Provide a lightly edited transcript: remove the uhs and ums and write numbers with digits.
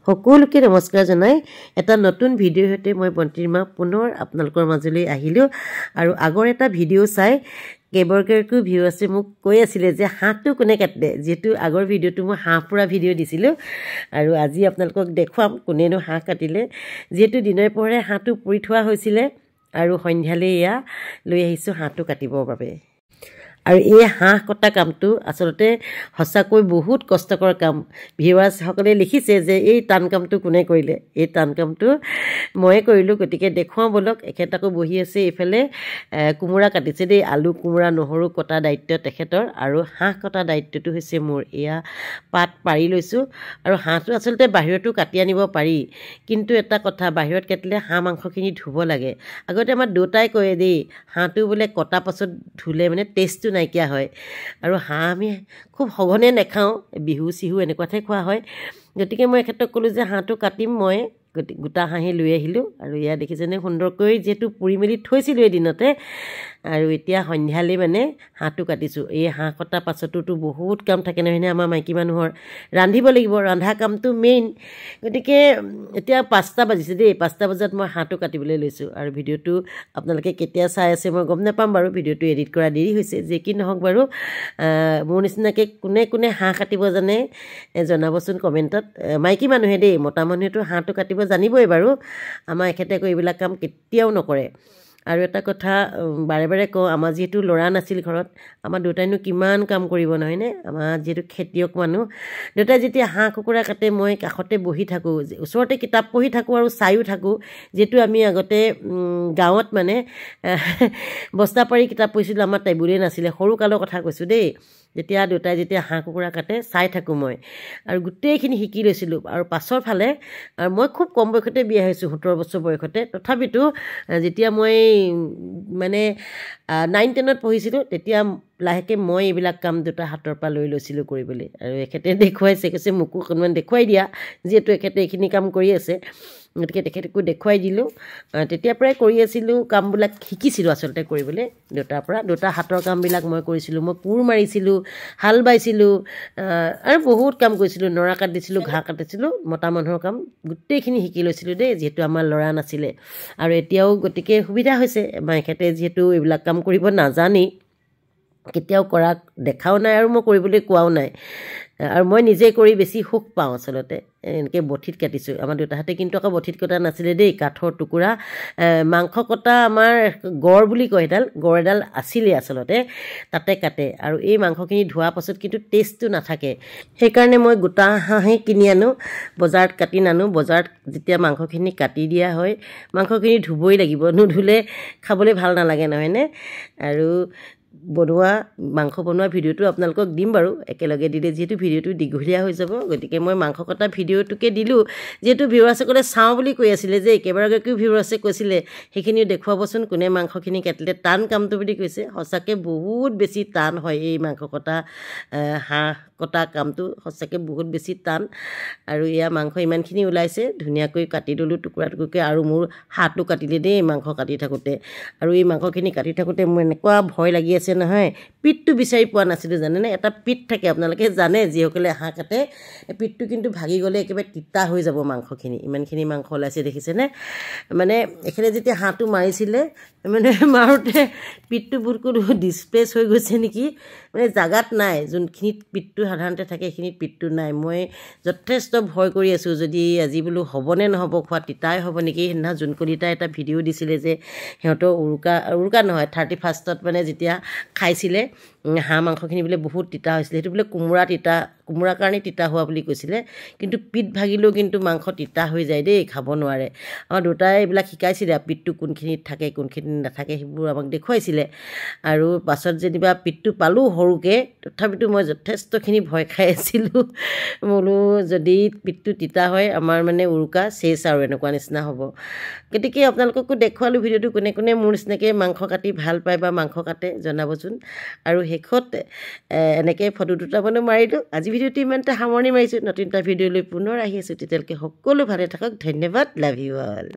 সকলোকে নমস্কাৰ জনাই এটা নতুন ভিডিঅ' হতে মই বন্তিৰ মা পুনৰ আপোনালোকৰ মাজলৈ আহিলো আৰু আগৰ এটা ভিডিঅ' চাই কেইবাৰকো ভিউ আছে মোক কৈ আছিল যে হাঁহটো কোনে কাটে যেটো আগৰ ভিডিঅ'টো মই হাঁহ পুৰা ভিডিঅ' দিছিলো আৰু আজি আপোনালোকক দেখুৱাম কোনেনো হাঁহ কাটিলে যেটো দিনৰ পৰে হাঁহটো পুৰি থোৱা হৈছিল আৰু সন্ধ্যালে ইয়া লৈ আহিছো হাঁহটো কাটিবৰ বাবে আৰু এই হাঁহ কটা কামটো আসলতে হসাকৈ বহুত কষ্টকৰ কাম ভিউৱাৰ্ছ সকলে লিখিছে যে এই টান কামটো কোনে কৰিলে এই টান কামটো মই কৰিলো গতিকে দেখুৱাম বলক একেটাকো বহি আছে ইফালে কুমুৰা কাটিছে দেই আলু কুমুৰা নহৰু কটা দায়িত্ব তেখেতৰ আৰু হাঁহ কটা দায়িত্বটো হৈছে মোৰ এয়া পাত পাৰি লৈছো আৰু হাঁহটো আসলতে বাহিৰটো কাটি আনিব পাৰি কিন্তু এটা কথা বাহিৰত কাটিলে হাঁহ মাংসখিনি ধুব লাগে আগতে আমাৰ দুটাই কয় দেই হাঁহটো বলে কটা পাছত ধুলে মানে টেষ্টটো নাইকিয়া হয় আৰু হাঁহ আমি খুব সঘনে নেখাওঁ বিহু সিহু এনেকুৱাতে খোৱা হয় গতিকে মই এক্ষেত্ৰত ক'লো যে হাঁহটো কাটিম মই গোটা হাঁহি লৈ আহিলো আৰু ইয়া দেখিছেনে সুন্দৰকৈ যেটো পুৰি মেলি থৈছিলো এদিনতে আৰু এতিয়া সন্ধ্যালে মানে হাঁহটো কাটিছো এই হাঁহ কটা পাছতটো বহুত কাম থাকে নহয়নে আমাৰ মাইকী মানুহৰ ৰান্ধিব লাগিব ৰন্ধা কামটো মেইন গতিকে এতিয়া 5টা বাজিছে দেই 5টা বজাত মই হাঁহটো কাটিবলৈ লৈছো আৰু ভিডিঅ'টো আপোনালোকে কেতিয়া চাই আছে মই গম নাপাম বাৰু ভিডিঅ'টো এডিট কৰা দেৰি হৈছে যে কি নহওক বাৰু মোৰ নিচিনাকে কোনে কোনে হাঁহ কাটিব জানে জনাবচোন কমেন্টত মাইকী মানুহে দেই মতা মানুহেটো হাঁহটো কাটিব জানিবই বাৰু আমাৰ এখেতে কৈ এইবিলাক কাম কেতিয়াও নকৰে আৰু এটা কথা বাৰে বাৰে কওঁ আমাৰ যেটো লৰা নাছিল ঘৰত আমাৰ দুটাইনো কিমান কাম কৰিব নহয়নে আমাৰ যেটো খেতিয়ক মানুহ দুটাই যেতিয়া হাঁহ কুকুৰা কাটে মই কাখতে বহি থাকো ওচৰতে কিতাপ পঢ়ি থাকো আৰু চাইও থাকো যেটো আমি আগতে গাঁৱত মানে বস্তা পাৰি কিতাপ পঢ়িছিলো আমাৰ টেবুলে নাছিলে সৰু কালৰ কথা কৈছো দেই যেতিয়া দুটাই যেতিয়া হাঁহ কুকুৰা কাটে চাই থাকো মই আৰু গোটেইখিনি শিকি লৈছিলো আৰু পাছৰ ফালে আৰু মই খুব কম বয়সতে বিয়া হৈছো 17 বছৰ বয়সতে তথাপিতো যেতিয়া মই মানে 9-10ত পঢ়িছিলো তেতিয়া লাহেকে মই এইবিলাক কাম দুটা হাতৰ পৰা লৈ লৈছিলো কৰিবলৈ আৰু এখেতে দেখুৱাইছে কৈছে মুকু অকণমান দেখুৱাই দিয়া যেটো এখেতে এইখিনি কাম কৰি আছে গতিকে তেখেতকো দেখুৱাই দিলো তেতিয়া প্ৰায় কৰি আছিলো কামবিলাক শিকিছিলো আসলতে কৰিবলৈ দুটাৰ পৰা দুটা হাতৰ কামবিলাক মই কৰিছিলো মই কোৰ মাৰিছিলো হাল বাইছিলো আৰু বহুত কাম কৰিছিলো নৰা কাটিছিলো ঘাঁ কাটিছিলো মতা মানুহৰ কাম গোটেইখিনি শিকি লৈছিলো দেই যেটো আমাৰ লৰা নাছিলে আৰু এতিয়াও গতিকে সুবিধা হৈছে মাইখেতে যেটো এইবিলাক কাম কৰিব নাজানি কেতিয়াও কৰা দেখাও নাই আৰু মই কৰিবলৈ কোৱাও নাই আৰু মই নিজে কৰি বেছি সুখ পাওঁ আসলতে এনেকৈ বঠিত কাটিছো আমাৰ দুটাহাতে কিন্তু আকৌ বঠিত কটা নাছিলে দেই কাঠৰ টুকুৰা মাংস কটা আমাৰ গড় বুলি কয় এডাল গড় এডাল আছিলে আসলতে তাতে কাটে আৰু এই মাংসখিনি ধোৱা পাছত কিন্তু টেষ্টটো নাথাকে সেইকাৰণে মই গোটা হাঁহে কিনি আনো বজাৰত কাটি নানো বজাৰত যেতিয়া মাংসখিনি কাটি দিয়া হয় মাংসখিনি ধুবই লাগিব নুধুলে খাবলৈ ভাল নালাগে নহয়নে আৰু বনোৱা মাংস বনোৱা ভিডিঅ'টো আপোনালোকক দিম বাৰু একেলগে দিলে যেটো ভিডিঅ'টো দীঘলীয়া হৈ যাব গতিকে মই মাংস কটা ভিডিঅ'টোকে দিলো যেটো ভিউৱাৰ্ছসকলে চাওঁ বুলি কৈ আছিলে যে কেইবাৰকো ভিউৱাৰ্ছে কৈছিলে সেইখিনি দেখুৱাবচোন কোনে মাংসখিনি কাটিলে টান কামটো বুলি কৈছে সঁচাকে বহুত বেছি টান হয় এই মাংস কটা হাঁহ কটা কামটো সঁচাকে বহুত বেছি টান আৰু ইয়া মাংস ইমানখিনি ওলাইছে ধুনীয়াকৈ কাটি দলো টুকুৰা টুকুৰকৈ আৰু মোৰ হাতটো কাটিলে দেই মাংস কাটি থাকোতে আৰু এই মাংসখিনি কাটি থাকোতে মোৰ এনেকুৱা ভয় লাগি আছে নহয় পিঠটো বিচাৰি পোৱা নাছিলো জানেনে এটা পিঠ থাকে আপোনালোকে জানে যিসকলে হাঁহ কাটে পিঠটো কিন্তু ভাগি গ'লে একেবাৰে তিতা হৈ যাব মাংসখিনি ইমানখিনি মাংস ওলাইছে দেখিছেনে মানে এখানে যেতিয়া হাঁহটো মাৰিছিলে মানে মাৰোতে পিঠটো বহুত কোনো ডিসপ্লেস হৈ গৈছে নেকি মানে জাগাত নাই যোনখিনিত পিঠটো সাধাৰণতে থাকে এইখিনিত পিঠটো নাই মই যথেষ্ট ভয় কৰি আছো যদি আজি বোলো হ'বনে নহ'ব খোৱা তিতাই হ'ব নেকি না যোনকলিতা এটা ভিডিঅ' দিছিলে যে হেঁতৰ উৰুকা নহয় 31ত মানে যেতিয়া খাইছিলে হাঁহ মাংসখিনি বোলে বহুত তিতা হৈছিলে সেইটো বোলে কুমুৰা কাৰণে তিতা হোৱা বুলি কৈছিলে কিন্তু পিঠ ভাগিলেও কিন্তু মাংস তিতা হৈ যায় দেই খাব নোৱাৰে আমাৰ দুটাই এইবিলাক শিকাইছিলে পিঠটো কোনখিনিত থাকে কোনখিনিত নাথাকে সেইবোৰ আমাক দেখুৱাইছিলে আৰু পাছত যেনিবা পিঠটো পালো সৰুকে তথাপিতো মই যথেষ্টখিনি ভয় খাই আছিলো বোলো যদি পিঠটো তিতা হয় আমাৰ মানে উৰুকা শেষ আৰু এনেকুৱা নিচিনা হ'ব গতিকে আপোনালোককো দেখুৱালো ভিডিঅ'টো কোনে কোনে মোৰ নিচিনাকৈ মাংস কাটি ভাল পায় বা মাংস কাটে জনাবচোন আৰু শেষত এনেকৈ ফটো দুটামানো মাৰিলো আজি ভিডিঅ'টো ইমানতে সামৰণি মাৰিছো নতুন এটা ভিডিঅ' লৈ পুনৰ আহি আছো তেতিয়ালৈকে সকলো ভালে থাকক ধন্যবাদ লাভ ইউ অল